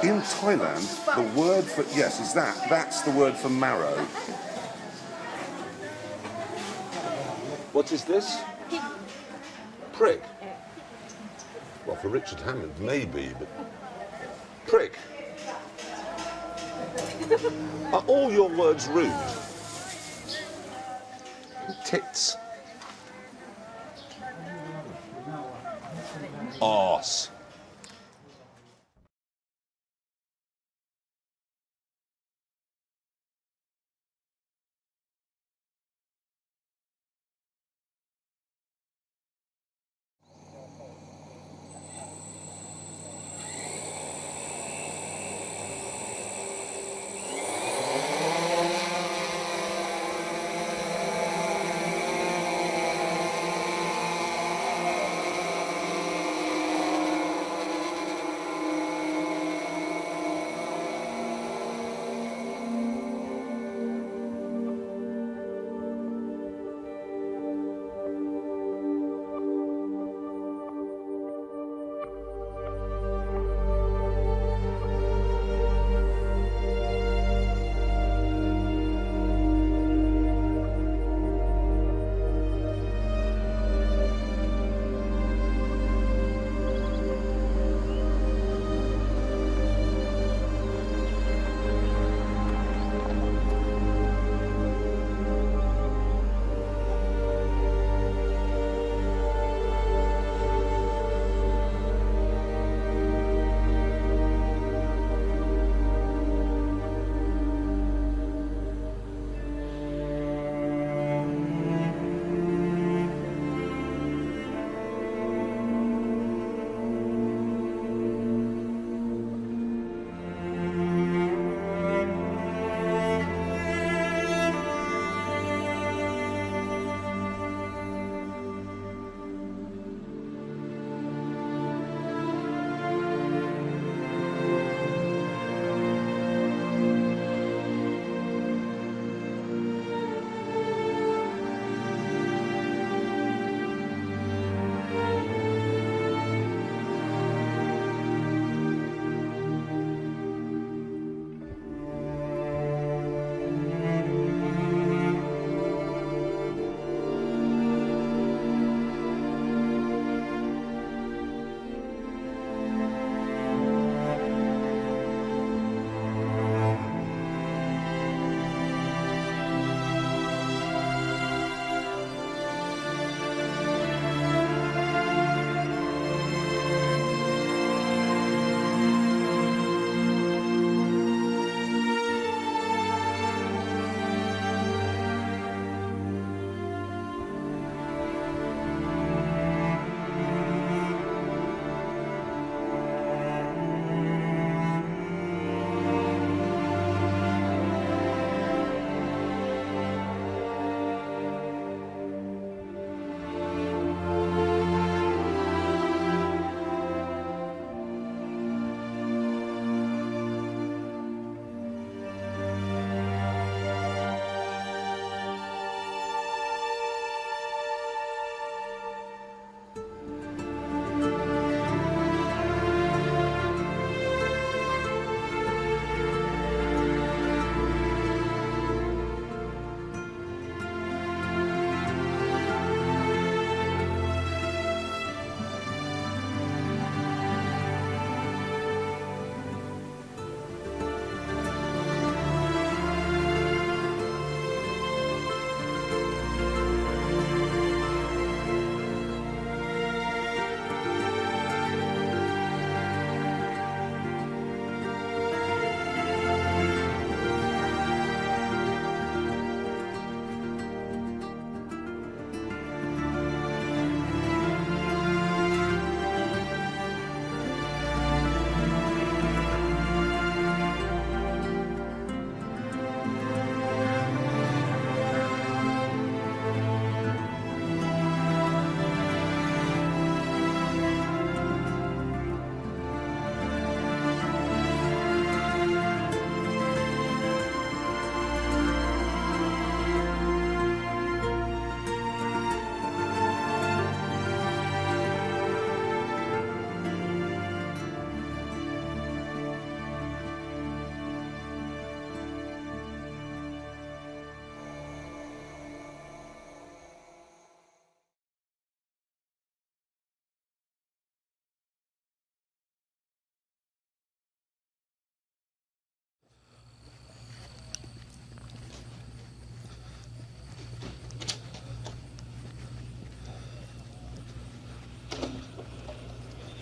In Thailand, the word for... Yes, is that. That's the word for marrow. What is this? Prick. Well, for Richard Hammond, maybe, but... Prick. Are all your words rude? Tits. Arse.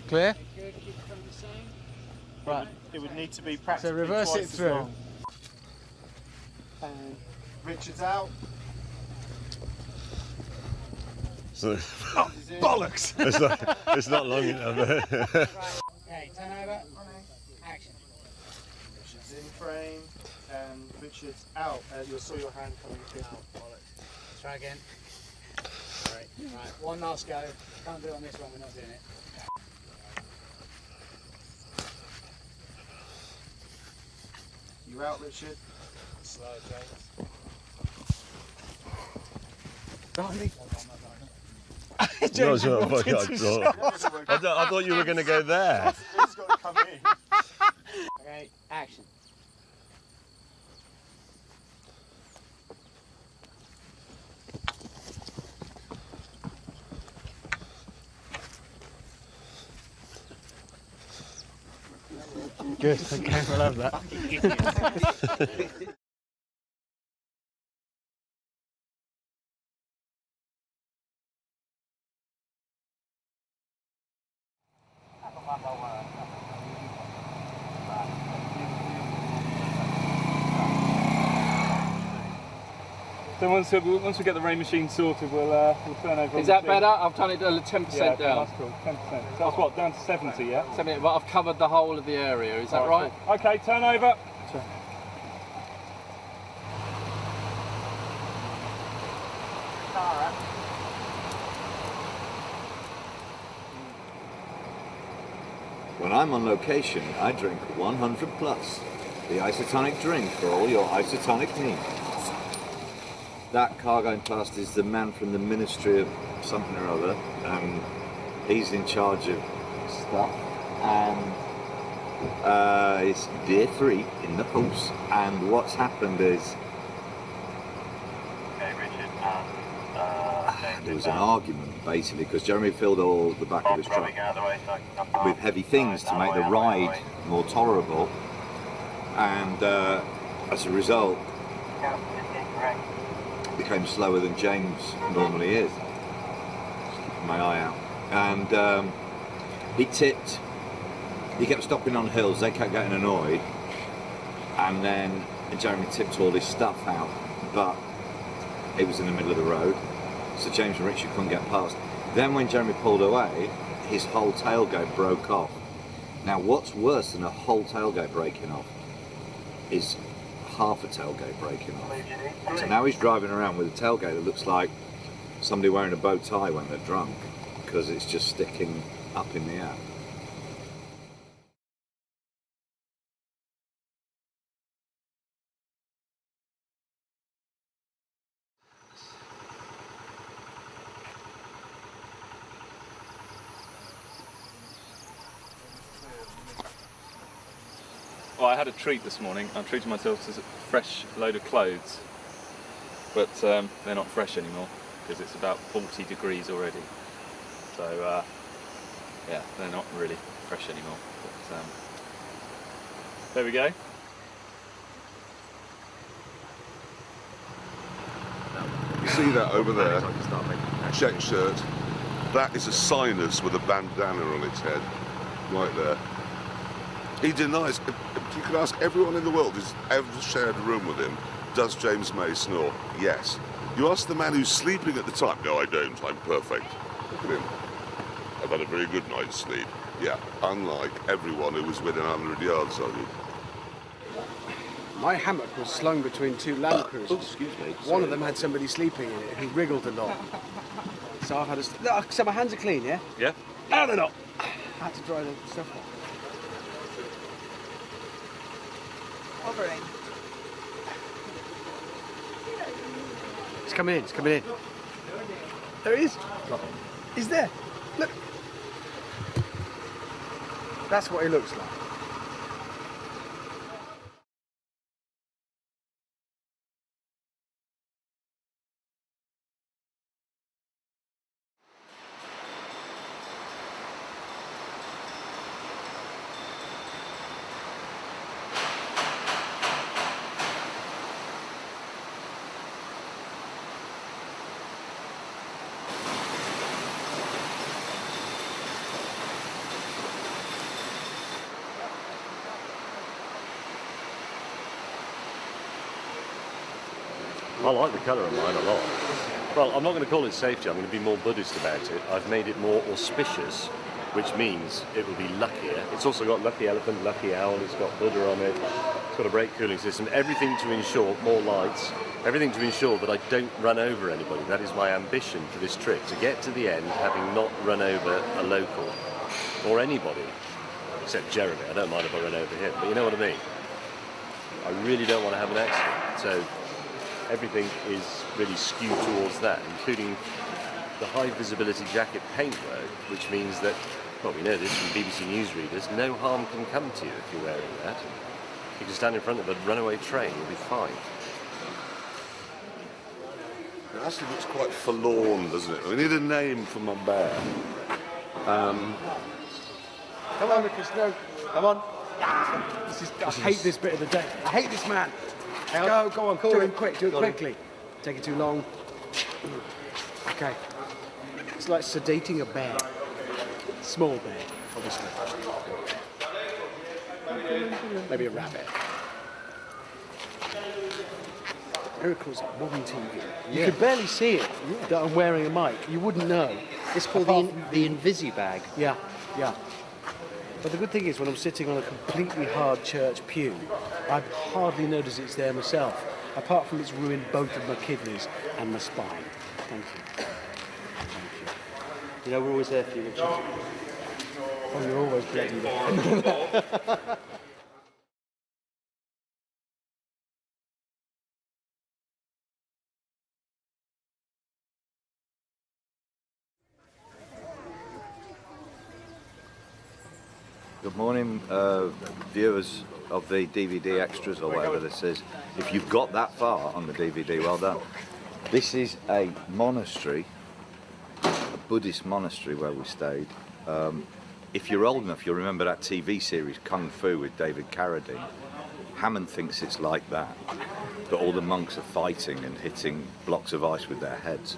Clear? Good, keep it from the same. Right. It would need to be practically So reverse twice it as through. long. And Richard's out. So, Bollocks! it's not long enough. Okay, turn over. Action. Richard's in frame. And Richard's out. You saw your hand coming through. Try again. Right, one last go. Can't do it on this one, we're not doing it. You out, Richard. Slow, James. James, I thought you were going to go there. He's got to come in. Okay, action. Good, okay, we'll have that. So once we get the rain machine sorted, we'll turn over. Is that better? I've done it 10% yeah, down. That's cool. 10%. So that's what, down to 70, yeah? 70, but I've covered the whole of the area. Is that right? Cool. Okay, turn over. When I'm on location, I drink 100 plus, the isotonic drink for all your isotonic needs. That car going past is the man from the Ministry of something or other, and he's in charge of stuff, and it's day 3 in the post, and what's happened is there was an argument basically because Jeremy filled all the back of his truck with heavy things to make the ride more tolerable, and as a result became slower than James normally is. Just keeping my eye out. And he tipped, he kept stopping on hills, they kept getting annoyed, and then Jeremy tipped all his stuff out, but it was in the middle of the road, so James and Richard couldn't get past. Then when Jeremy pulled away, his whole tailgate broke off. Now what's worse than a whole tailgate breaking off is half a tailgate breaking off. So now he's driving around with a tailgate that looks like somebody wearing a bow tie when they're drunk, because it's just sticking up in the air. Well, I had a treat this morning. I treated myself to a fresh load of clothes, but they're not fresh anymore because it's about 40 degrees already. So yeah, they're not really fresh anymore. But there we go. You see that over there? Check shirt. That is a sinus with a bandana on its head, right there. He denies. You could ask everyone in the world who's ever shared a room with him, does James May snore? Yes. You ask the man who's sleeping at the time, no I don't, I'm perfect. Look at him. I've had a very good night's sleep. Yeah, unlike everyone who was within 100 yards of you. My hammock was slung between 2 Land Cruisers. Oh, excuse me. One of them had somebody sleeping in it who wriggled a lot. So I've had a... So my hands are clean, yeah? Yeah. No, they're not. I had to dry the stuff off. Hovering. It's coming in, it's coming in. There he is. He's there. Look. That's what he looks like. I like the colour of mine a lot. Well, I'm not going to call it safety, I'm going to be more Buddhist about it. I've made it more auspicious, which means it will be luckier. It's also got lucky elephant, lucky owl, it's got Buddha on it, it's got a brake cooling system, everything to ensure, more lights, everything to ensure that I don't run over anybody. That is my ambition for this trip, to get to the end having not run over a local or anybody, except Jeremy. I don't mind if I run over him, but you know what I mean. I really don't want to have an accident, so everything is really skewed towards that, including the high visibility jacket paintwork, which means that, well, we know this from BBC News readers, no harm can come to you if you're wearing that. You can stand in front of a runaway train, you'll be fine. It actually looks quite forlorn, doesn't it? We need a name for my bear. Come on, Lucas, no. Come on. I hate this bit of the day. I hate this man. Go on, do it quick, do it quickly. Take it too long. Okay. It's like sedating a bear. Small bear, obviously. Maybe a rabbit. Miracles on TV. You could barely see it that I'm wearing a mic. You wouldn't know. It's called the Invisibag. Yeah, yeah. But the good thing is, when I'm sitting on a completely hard church pew, I hardly notice it's there myself, apart from it's ruined both of my kidneys and my spine. Thank you. Thank you. You know, we're always there for you, Richard. Oh, you're always bloody there. Good morning, viewers of the DVD extras or whatever this is. If you've got that far on the DVD, well done. This is a monastery, a Buddhist monastery where we stayed. If you're old enough, you'll remember that TV series Kung Fu with David Carradine. Hammond thinks it's like that, but all the monks are fighting and hitting blocks of ice with their heads.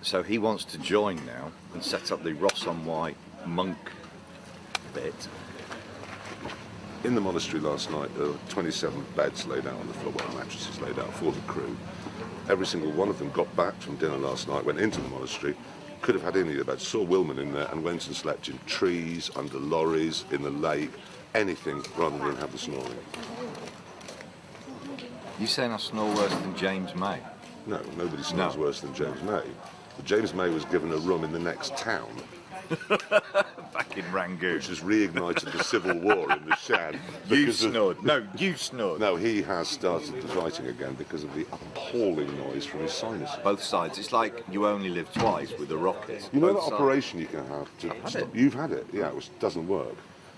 So he wants to join now and set up the Ross on White monk bit. In the monastery last night, there were 27 beds laid out on the floor, well, mattresses laid out for the crew. Every single one of them got back from dinner last night, went into the monastery, could have had any of the beds, saw Wilman in there and went and slept in trees, under lorries, in the lake, anything rather than have the snoring. You saying I snore worse than James May? No, nobody snores worse than James May. But James May was given a room in the next town. Back in Rangoon. Which has reignited the civil war in the Shan. You snored. No, you snored. No, he has started the fighting again because of the appalling noise from his sinuses. Both sides. It's like You Only Live Twice with the Rockets. You know Both that sides. operation you can have to stop? You've had it, yeah, which doesn't work.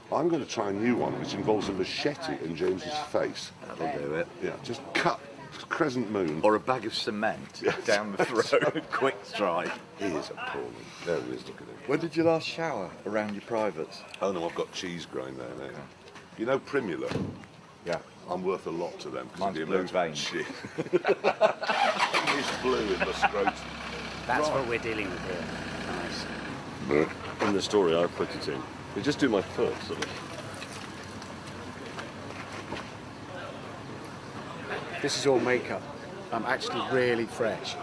I'm going to try a new one which involves a machete in James's face. That'll do it. Yeah, just cut crescent moon. Or a bag of cement down the throat. Quick strike. He is appalling. There he is, look at him. When did you last shower around your privates? Oh no, I've got cheese growing there now. You know Primula? Yeah. I'm worth a lot to them. Mine's the blue amount of vein. shit. It's blue in the scrotum. That's what we're dealing with here. Nice. In the story I put it in, we just do my foot, sort of. This is all makeup. I'm actually really fresh.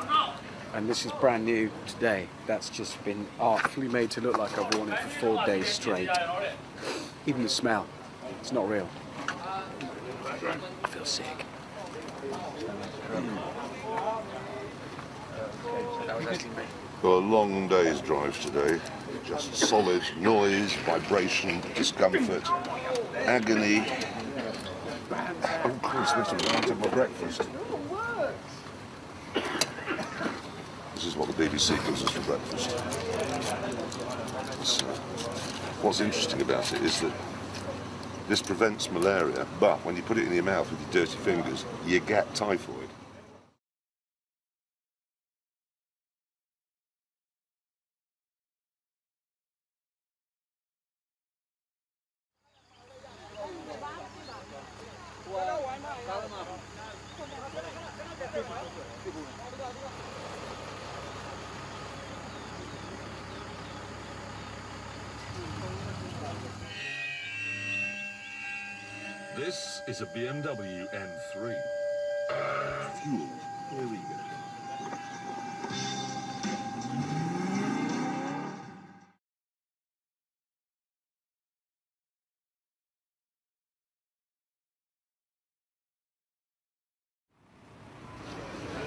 And this is brand new today. That's just been artfully made to look like I've worn it for 4 days straight. Even the smell, it's not real. I feel sick. Got a long day's drive today. Just solid noise, vibration, discomfort, agony. Oh, Christ, I want to have my breakfast. This is what the BBC gives us for breakfast. What's interesting about it is that this prevents malaria, but when you put it in your mouth with your dirty fingers, you get typhoid. This is a BMW M3. Fuel. Here we go.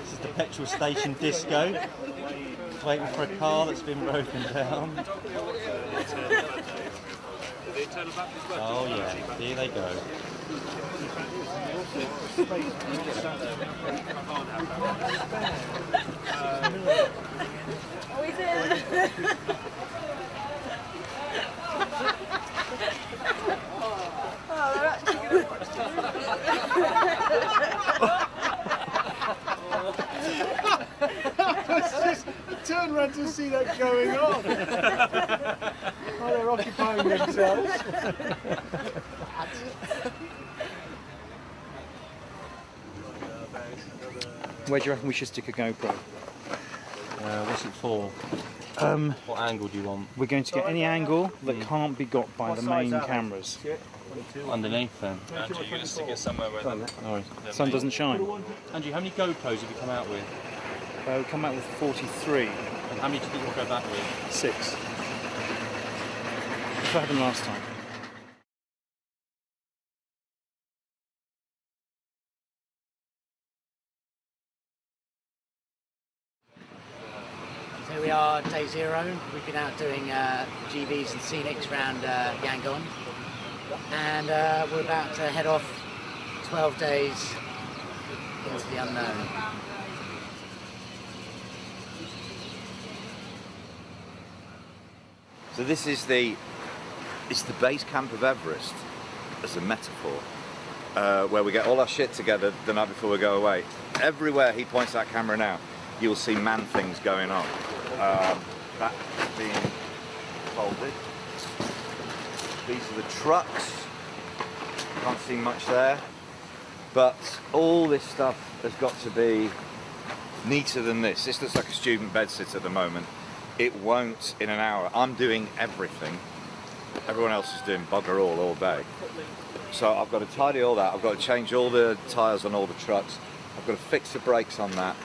This is the petrol station disco. Waiting for a car that's been broken down. Oh yeah, here they go. Oh, is it? Oh, they're actually Turn around to see that going on. Oh, they're occupying themselves. Where do you reckon we should stick a GoPro? What's it for? What angle do you want? We're going to get any angle that can't be got by the main cameras. Underneath then. Andrew, you're going to stick it somewhere where the Sun doesn't shine. Andrew, how many GoPros have you come out with? We come out with 43. And how many do you think we'll go back with? 6. That's what happened last time. So we are day 0. We've been out doing GVs and scenics around Yangon, and we're about to head off 12 days into the unknown. So this is it's the base camp of Everest, as a metaphor, where we get all our shit together the night before we go away. Everywhere he points that camera now, you'll see man things going on. That being folded. These are the trucks. Can't see much there. But all this stuff has got to be neater than this. This looks like a student bedsit at the moment. It won't in an hour. I'm doing everything. Everyone else is doing bugger all day. So I've got to tidy all that. I've got to change all the tyres on all the trucks. I've got to fix the brakes on that.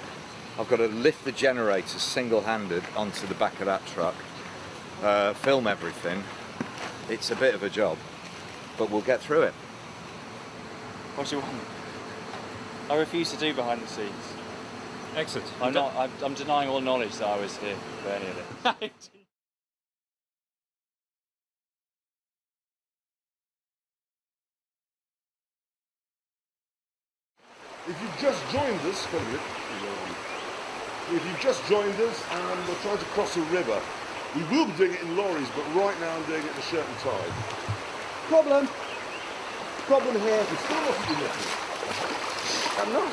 I've got to lift the generator single-handed onto the back of that truck. Film everything. It's a bit of a job, but we'll get through it. What do you want? I refuse to do behind the scenes. Excellent. I'm denying all knowledge that I was here for any of it. If you've just joined us, and we're trying to cross a river, we will be doing it in lorries, but right now I'm doing it in a certain tide. Problem here. We're still not to be looking. I'm not.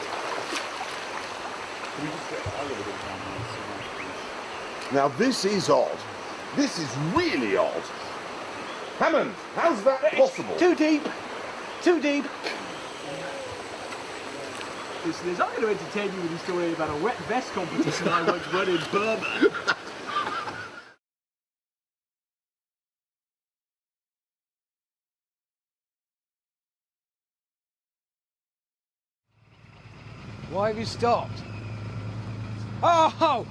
Can we just get that a little bit down here? Now this is odd. This is really odd. Hammond, how's that possible? Too deep. Too deep. Listeners, I'm going to entertain you with a story about a wet vest competition I once won in Burma. Why have you stopped? Oh!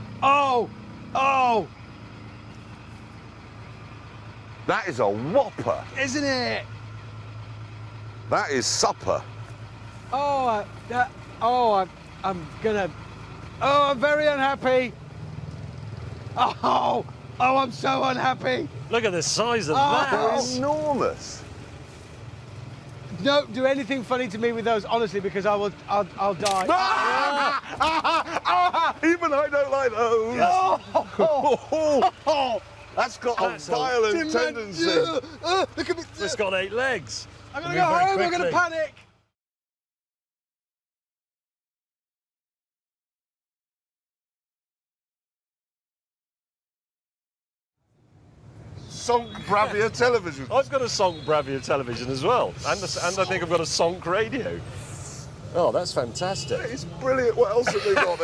That is a whopper. Isn't it? That is supper. I'm very unhappy. Oh, I'm so unhappy. Look at the size of They're enormous. Don't do anything funny to me with those, honestly, because I'll die. Even I don't like those. That's got a violent tendency. Look at me. It's got 8 legs. I'm going to go home, I'm going to panic. Sonk Bravia television. I've got a Sonk Bravia television as well, and I think I've got a Sonk radio. Oh, that's fantastic. It's brilliant. What else have they got?